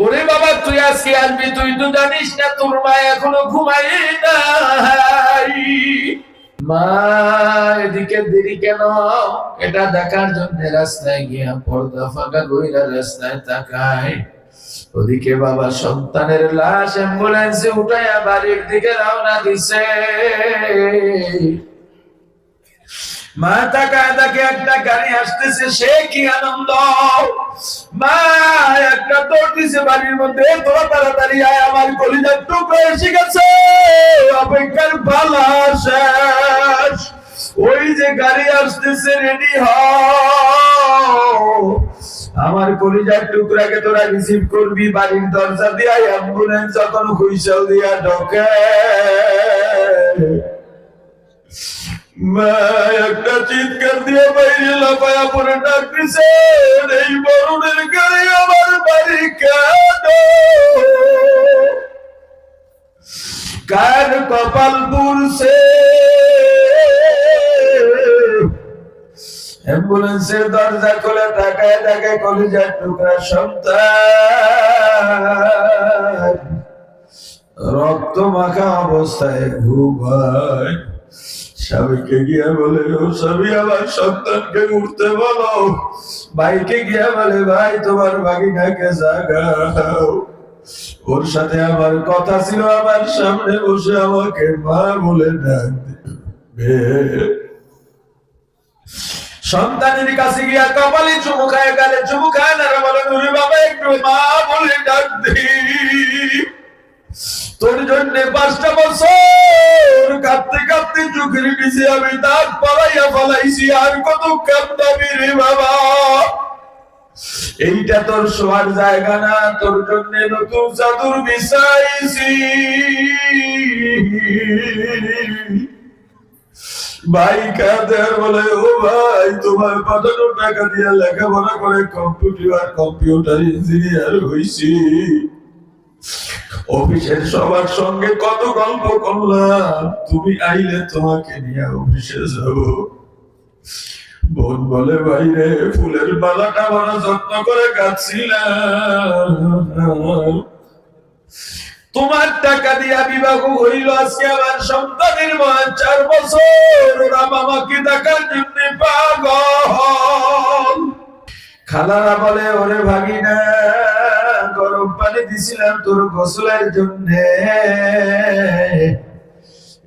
ওরে বাবা তুই আজকে আসবি, তুই তো জানিস না তোর মা এখনো ঘুমাই নাই। মা এদিকে দেরি কেন? এটা দেখার জন্য রাস্তায় গিয়া পর্দা ফাঁকা কইরা রাস্তায় তাকায়, ওদিকে বাবা সন্তানের লাশ অ্যাম্বুলেন্সে উঠাইয়া বাড়ির দিকে রওনা দিছে। মা তাকায় দেখে একটা গাড়ি আসতেছে, সে কি আনন্দ! মা একটা দৌড় দিছে বাড়ির মধ্যে, তোরা তাড়াতাড়ি আয়, আমার কলিজার টুকরো এসে গেছে, অপেক্ষার পালা শেষ। ওই যে গাড়ি আসতেছে, রেডি হ, আমার কলিজার টুকরাকে তোরা রিসিভ করবি। বাড়ির দরজা দিয়া অ্যাম্বুলেন্স যখন হুইসেল দিয়া ঢোকে, মা একটা চিৎকার দিয়ে বাইরে লাফায়া পড়ে ডাক দিছে, এই মরণের গাড়ি আমার বাড়ি কেন? কার কপাল পুড়ছে? অ্যাম্বুলেন্সের দরজা খুলে তাকায় দেখে কলিজার টুকরা সন্তান রক্ত মাখা অবস্থায় ঘুমায়। স্বামীকে গিয়া বলে, ও স্বামী আমার সন্তানকে উঠতে বলো। ভাইকে গিয়া বলে, ভাই তোমার ভাগিনাকে জাগাও, ওর সাথে আমার কথা ছিল, আমার সামনে বসে আমাকে মা বলে ডাক দিবে। সন্তানের কাছে গিয়া কপালে চুমু খায়, গালে চুমু খায় না, বলে নুরি বাবা একটু মা বলে ডাক দি। তোর জন্য 5টা বছর কাঁদতে কাঁদতে চোখের নিচে আমি দাঁত পালাইয়া পালাইছি, আর কত কাঁদাবি রে বাবা? এইটা তোর শোয়ার জায়গা না, তোর জন্য নতুন চাদর বিছাইছি। ভাই কাঁদে বলে, ও ভাই তোমার পাঠানো টাকা দিয়ে লেখাপড়া করে কম্পিউটার ইঞ্জিনিয়ার হইছি, অফিসের সবার সঙ্গে কত গল্প করলাম, তুমি আইলে তোমাকে নিয়ে অফিসে যাব। বোন বলে, বাইরে ফুলের মালাটা বড় যত্ন করে গাচ্ছিলাম, তোমার টাকা দিয়া বিবাহ হইল, আজকে আমার সন্তানের বয়স 4 বছর, ওরা মামাকে দেখার জন্য পাগল। খালারা বলে, ওরে ভাগিনা গরম পানি দিছিলাম তোর গোসলের জন্য,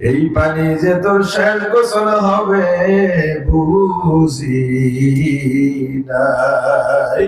এই পানি যে তোর শেষ গোসল হবে বুঝি নাই।